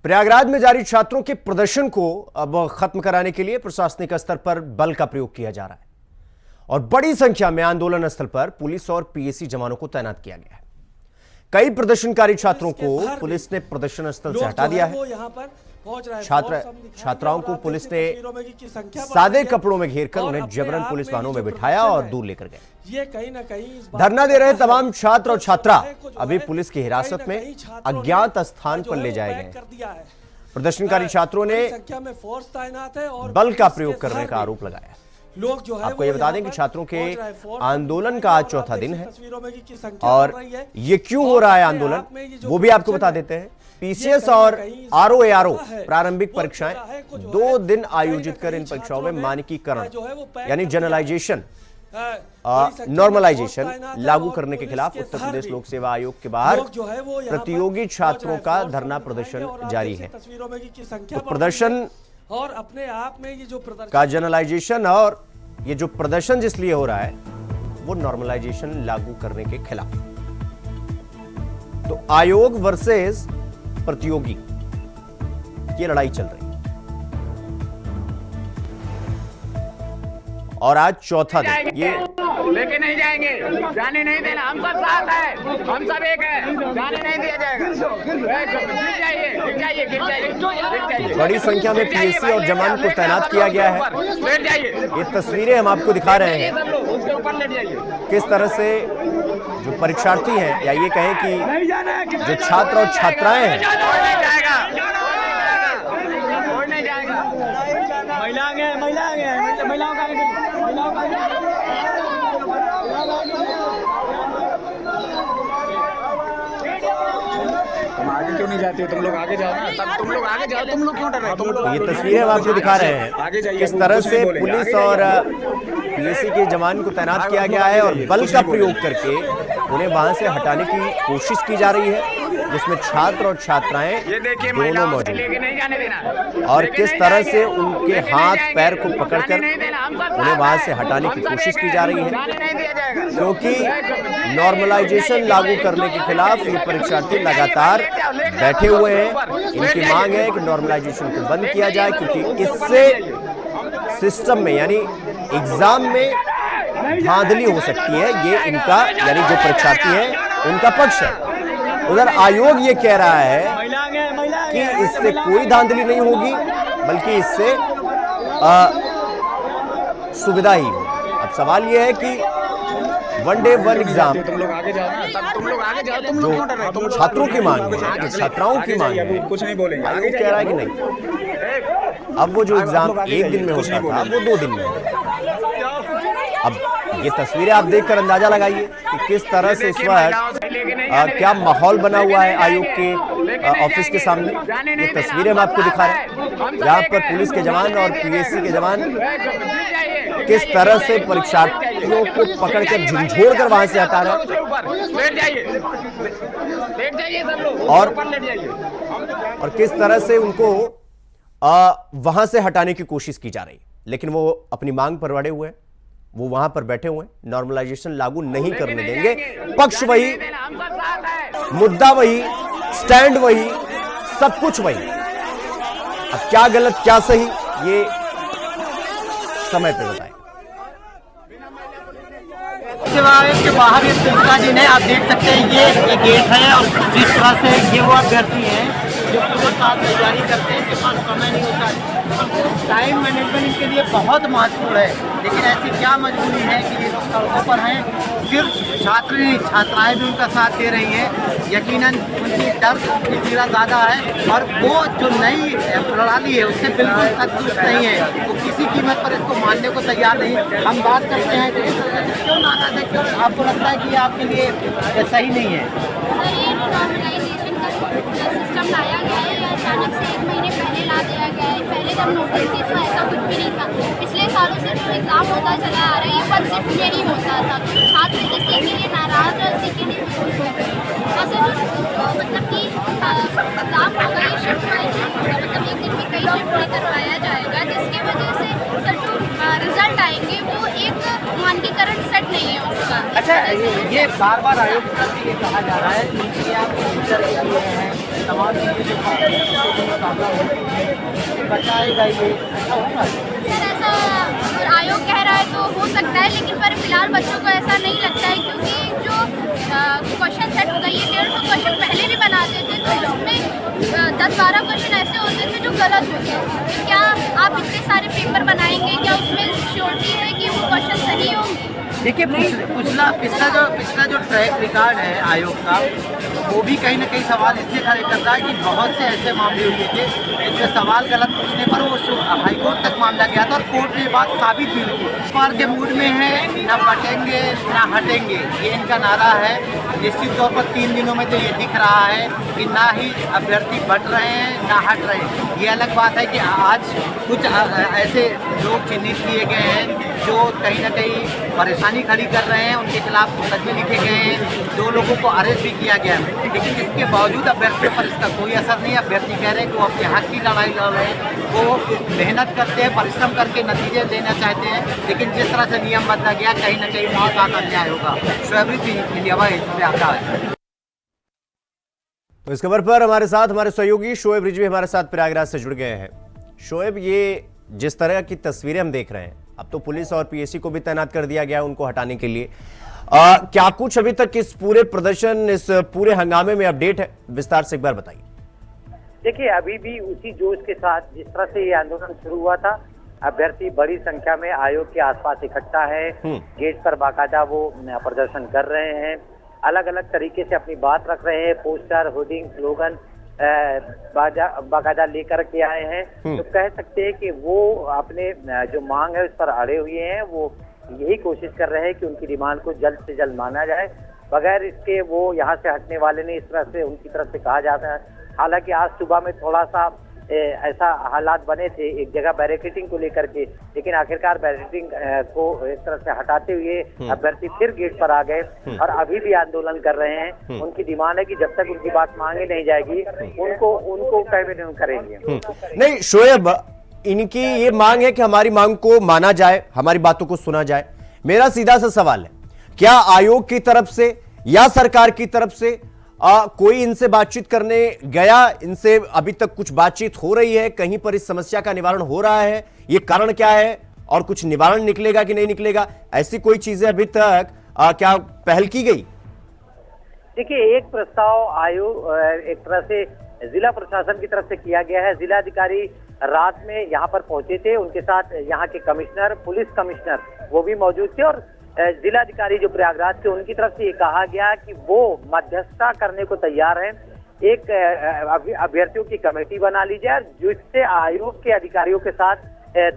प्रयागराज में जारी छात्रों के प्रदर्शन को अब खत्म कराने के लिए प्रशासनिक स्तर पर बल का प्रयोग किया जा रहा है और बड़ी संख्या में आंदोलन स्थल पर पुलिस और पीएसी जवानों को तैनात किया गया है। कई प्रदर्शनकारी छात्रों को पुलिस ने प्रदर्शन स्थल से हटा दिया है। छात्राओं को पुलिस ने सादे कपड़ों में घेरकर उन्हें जबरन पुलिस वाहनों में बिठाया और दूर लेकर गए। ये कहीं ना कहीं धरना दे रहे तमाम छात्र और छात्रा अभी पुलिस की हिरासत में अज्ञात स्थान पर ले जाए गए। प्रदर्शनकारी छात्रों ने बल का प्रयोग करने का आरोप लगाया। लोग जो है आपको ये बता दें कि छात्रों के आंदोलन का आज चौथा दिन है और ये क्यों हो रहा है आंदोलन वो भी आपको बता देते हैं। पीसीएस और आरओ प्रारंभिक परीक्षाएं 2 दिन आयोजित कर इन परीक्षाओं में मानकीकरण यानी जनरलाइजेशन नॉर्मलाइजेशन लागू करने के खिलाफ उत्तर प्रदेश लोक सेवा आयोग के बाहर प्रतियोगी छात्रों का धरना प्रदर्शन जारी है। तो प्रदर्शन और अपने आप में ये जो प्रदर्शन का जनरलाइजेशन और ये जो प्रदर्शन जिस लिए हो रहा है वो नॉर्मलाइजेशन लागू करने के खिलाफ। तो आयोग वर्सेस प्रतियोगी ये लड़ाई चल रही है और आज चौथा दिन ये लेके नहीं जाएंगे, जाने नहीं देना। हम सब साथ है, हम सब एक है, जाने नहीं दिया जाएगा। गिर जाइए। बड़ी संख्या में पीएसी और जवान को तैनात किया गया है। लेट जाइए। ये तस्वीरें हम आपको दिखा रहे हैं उसके ऊपर लेट जाइए। किस तरह से जो परीक्षार्थी हैं या ये कहें कि जो छात्र और छात्राएं हैं आगे क्यों नहीं जाते? तुम लोग आगे जाओ ना। तब तुम लोग आगे जाओ। तुम लोग क्यों डर रहे हो? ये तस्वीरें हम आपको दिखा रहे हैं किस तरह से पुलिस और पीएसी के जवान को तैनात किया गया है और बल का प्रयोग करके उन्हें वहां से हटाने की कोशिश की जा रही है जिसमें छात्र और छात्राएं दोनों मौजूद और किस तरह से उनके हाथ पैर को पकड़कर उन्हें वहां से हटाने की कोशिश की जा रही है क्योंकि नॉर्मलाइजेशन लागू करने के खिलाफ ये परीक्षार्थी लगातार बैठे हुए हैं। इनकी मांग है कि नॉर्मलाइजेशन को बंद किया जाए क्योंकि इससे सिस्टम में यानी एग्जाम में धांधली हो सकती है। ये इनका यानी जो परीक्षार्थी है उनका पक्ष है। उधर आयोग ये कह रहा है कि इससे कोई धांधली नहीं होगी बल्कि इससे सुविधा ही होगी। अब सवाल ये है कि 1 डे 1 एग्जाम तुम लोग आगे जाओ ना। तब तुम लोग आगे जाओ। तुम लोग क्यों डर रहे हो? जो छात्रों की मांग है छात्राओं की मांग है कुछ नहीं बोलेंगे। आयोग कह रहा है कि नहीं अब वो जो एग्जाम 1 दिन में होता था वो 2 दिन में होगा। अब ये तस्वीरें आप देखकर अंदाजा लगाइए कि किस तरह से इस वक्त क्या माहौल बना हुआ है आयोग के ऑफिस के सामने। ये तस्वीरें हम आपको दिखा रहे हैं जहां पर पुलिस के जवान और पीएसी के जवान किस तरह से परीक्षार्थियों को पकड़कर झंझोड़ कर वहां से हटा रहे और किस तरह से उनको वहां से हटाने की कोशिश की जा रही। लेकिन वो अपनी मांग पर अड़े हुए हैं, वो वहां पर बैठे हुए हैं। नॉर्मलाइजेशन लागू नहीं करने देंगे। पक्ष वही, मुद्दा वही, स्टैंड वही, सब कुछ वही। अब क्या गलत क्या सही ये समय पे बताएं। सेवा आयोग के बाहर ये पुलिस दिन है। आप देख सकते हैं ये गेट है और जिस तरह से ये वो अभ्यर्थी हैं जो पूरे साल तैयारी करते हैं, इनके पास समय नहीं होता है। टाइम मैनेजमेंट इनके लिए बहुत महत्वपूर्ण है, लेकिन ऐसी क्या मजबूरी है कि ये लोग सड़कों पर हैं। सिर्फ छात्र नहीं, छात्राएं भी उनका साथ दे रही हैं। यकीनन उनकी डर की पीड़ा ज़्यादा है और वो जो नई प्रणाली है उससे बिल्कुल संतुष्ट नहीं है। वो किसी कीमत पर इसको मानने को तैयार नहीं। हम बात करते हैं कि क्यों नाराज है, क्यों आपको लगता है कि आपके लिए सही नहीं है? सिस्टम लाया गया है या अचानक से 1 महीने पहले ला दिया गया है? पहले जब नोटिस थी तो ऐसा कुछ भी नहीं था। पिछले सालों से जो एग्ज़ाम होता चला आ रहा है ये पद सिर्फ यही होता था। छात्र किसी के लिए नाराज और किसी के लिए मतलब कि एग्ज़ाम होगा ये शिफ्ट नहीं होगा, मतलब 1 दिन में कई शिफ्ट नहीं करवाया जाएगा जिसकी वजह से सर जो रिजल्ट आएंगे वो एक मानकीकरण सेट नहीं है उसका। अच्छा, ये बार बार आयोग की तरफ से ये कहा जा रहा है कि आप इंटर के लिए हैं तमाम चीज़ें जो बचाएगा ये ऐसा होगा। सर ऐसा अगर आयोग कह रहा है तो हो सकता है, लेकिन पर फिलहाल बच्चों को ऐसा नहीं लगता है, क्योंकि जो क्वेश्चन सेट होगा ये 150 क्वेश्चन पहले भी बनाते थे, तो उसमें 10-12 क्वेश्चन ऐसे होते थे जो गलत होते थे। क्या आप इतने सारे पेपर बनाएंगे, क्या उसमें श्योरिटी है कि वो क्वेश्चन सही होंगे? देखिए पिछला जो ट्रैक रिकॉर्ड है आयोग का, वो भी कहीं ना कहीं सवाल इसलिए खड़े करता है कि बहुत से ऐसे मामले हुए थे जिसमें सवाल गलत पूछने पर वो हाईकोर्ट तक मामला गया था और कोर्ट ने बात साबित भी की। पार के मूड में है, ना बटेंगे ना हटेंगे, ये इनका नारा है। निश्चित तौर पर 3 दिनों में तो ये दिख रहा है कि ना ही अभ्यर्थी बट रहे हैं ना हट रहे हैं। ये अलग बात है कि आज कुछ ऐसे लोग चिन्हित किए गए हैं जो कहीं ना कहीं परेशानी खड़ी कर रहे हैं, उनके खिलाफ मुकदमे लिखे गए हैं, 2 लोगों को अरेस्ट भी किया गया है। लेकिन इसके बावजूद अभ्यर्थियों पर इसका कोई असर नहीं है। अभ्यर्थी कह रहे हैं कि वो अपने हक की लड़ाई लड़ रहे हैं, वो मेहनत करते हैं, परिश्रम करके नतीजे देना चाहते हैं, लेकिन जिस तरह से नियम बदला गया कहीं ना कहीं उनके साथ अन्याय होगा। शोएब रिजवी, इंडिया वाइज से आता है। तो इस खबर पर हमारे साथ हमारे सहयोगी शोएब रिजवी हमारे साथ प्रयागराज से जुड़ गए हैं। शोएब, ये जिस तरह की तस्वीरें हम देख रहे हैं, अब तो पुलिस और पीएससी को भी तैनात कर दिया गया है उनको हटाने के लिए। क्या कुछ अभी तक इस पूरे प्रदर्शन, इस पूरे हंगामे में अपडेट है? विस्तार से एक बार बताइए। देखिए, अभी भी उसी जोश के साथ जिस तरह से ये आंदोलन शुरू हुआ था, अभ्यर्थी बड़ी संख्या में आयोग के आसपास इकट्ठा है। गेट पर बाकायदा वो प्रदर्शन कर रहे हैं, अलग अलग तरीके से अपनी बात रख रहे हैं, पोस्टर, होर्डिंग, स्लोगन बाकायदा लेकर के आए हैं। तो कह सकते हैं कि वो अपने जो मांग है उस पर अड़े हुए हैं। वो यही कोशिश कर रहे हैं कि उनकी डिमांड को जल्द से जल्द माना जाए, बगैर इसके वो यहाँ से हटने वाले नहीं, इस तरह से उनकी तरफ से कहा जाता है। हालांकि आज सुबह में थोड़ा सा ऐसा हालात बने थे एक जगह बैरिकेडिंग को लेकर के, लेकिन आखिरकार बैरिकेडिंग को एक तरह से हटाते हुए अभ्यर्थी फिर गेट पर आ गए और अभी भी आंदोलन कर रहे हैं। उनकी डिमांड है कि जब तक उनकी बात मांगी नहीं जाएगी उनको कैबिनेट करेंगे। नहीं शोएब, इनकी ये मांग है कि हमारी मांग को माना जाए, हमारी बातों को सुना जाए। मेरा सीधा सा सवाल है, क्या आयोग की तरफ से या सरकार की तरफ से कोई इनसे बातचीत करने गया? इनसे अभी तक कुछ बातचीत हो रही है? कहीं पर इस समस्या का निवारण हो रहा है? ये कारण क्या है और कुछ निवारण निकलेगा कि नहीं निकलेगा? ऐसी कोई चीजें अभी तक क्या पहल की गई? देखिए, एक प्रस्ताव आयोग एक तरह से जिला प्रशासन की तरफ से किया गया है। जिलाधिकारी रात में यहाँ पर पहुंचे थे, उनके साथ यहाँ के कमिश्नर, पुलिस कमिश्नर वो भी मौजूद थे और जिलाधिकारी जो प्रयागराज के, उनकी तरफ से ये कहा गया कि वो मध्यस्थता करने को तैयार हैं। एक अभ्यर्थियों की कमेटी बना ली जाए जिससे आयोग के अधिकारियों के साथ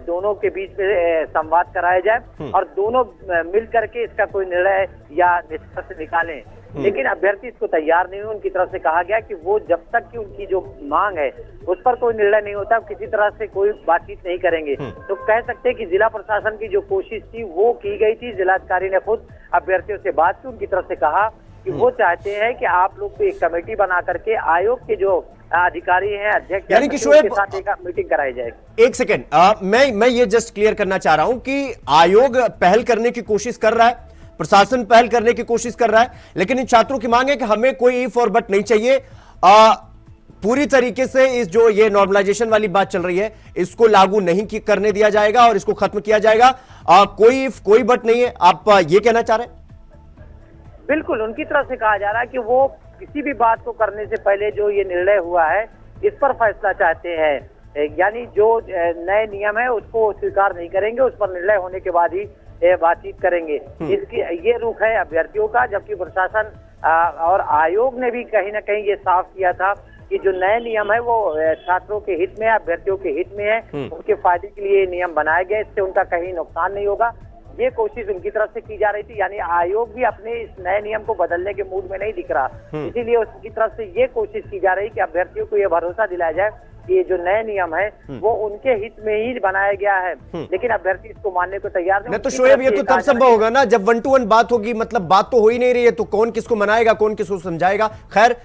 दोनों के बीच में संवाद कराया जाए और दोनों मिल करके इसका कोई निर्णय या निष्कर्ष निकालें। लेकिन अभ्यर्थी इसको तैयार नहीं हुए। उनकी तरफ से कहा गया कि वो जब तक कि उनकी जो मांग है उस पर कोई निर्णय नहीं होता, किसी तरह से कोई बातचीत नहीं करेंगे। तो कह सकते हैं कि जिला प्रशासन की जो कोशिश थी वो की गई थी। जिलाधिकारी ने खुद अभ्यर्थियों से बात की, उनकी तरफ से कहा कि वो चाहते हैं कि आप लोग को एक कमेटी बना करके आयोग के जो अधिकारी हैं, अध्यक्ष, यानी कि शोएब, के साथ एक मीटिंग कराई जाएगी। एक सेकेंड, मैं ये जस्ट क्लियर करना चाह रहा हूं कि आयोग पहल करने की कोशिश कर रहा है, प्रशासन पहल करने की कोशिश कर रहा है, लेकिन इन छात्रों की मांग है कि हमें कोई इफ और बट नहीं चाहिए। पूरी तरीके से इस जो ये नॉर्मलाइजेशन वाली बात चल रही है इसको लागू नहीं करने दिया जाएगा और इसको खत्म किया जाएगा। कोई इफ कोई बट नहीं है, आप ये कहना चाह रहे हैं? बिल्कुल, उनकी तरफ से कहा जा रहा है कि वो किसी भी बात को करने से पहले जो ये निर्णय हुआ है इस पर फैसला चाहते हैं। यानी जो नए नियम है उसको स्वीकार नहीं करेंगे, उस पर निर्णय होने के बाद ही बातचीत करेंगे। इसकी ये रुख है अभ्यर्थियों का। जबकि प्रशासन और आयोग ने भी कहीं ना कहीं ये साफ किया था कि जो नए नियम है वो छात्रों के हित में है, अभ्यर्थियों के हित में है, उनके फायदे के लिए नियम बनाया गया, इससे उनका कहीं नुकसान नहीं होगा। ये कोशिश उनकी तरफ से की जा रही थी। यानी आयोग भी अपने इस नए नियम को बदलने के मूड में नहीं दिख रहा, इसीलिए उसकी तरफ से ये कोशिश की जा रही कि अभ्यर्थियों को ये भरोसा दिलाया जाए कि ये जो नए नियम है वो उनके हित में ही बनाया गया है। लेकिन अभ्यर्थी इसको मानने को तैयार नहीं। तो शोएब, ये तो तब संभव होगा ना जब 1 to 1 बात होगी। मतलब बात तो हो ही नहीं रही है, तो कौन किसको मनाएगा, कौन किसको समझाएगा? खैर,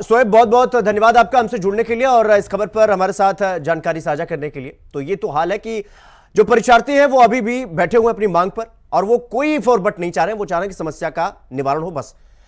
शोएब, बहुत बहुत धन्यवाद आपका हमसे जुड़ने के लिए और इस खबर पर हमारे साथ जानकारी साझा करने के लिए। तो ये तो हाल है कि जो परीक्षार्थी हैं वो अभी भी बैठे हुए अपनी मांग पर और वो कोई इफ और बट नहीं चाह रहे हैं। वो चाह रहे हैं कि समस्या का निवारण हो, बस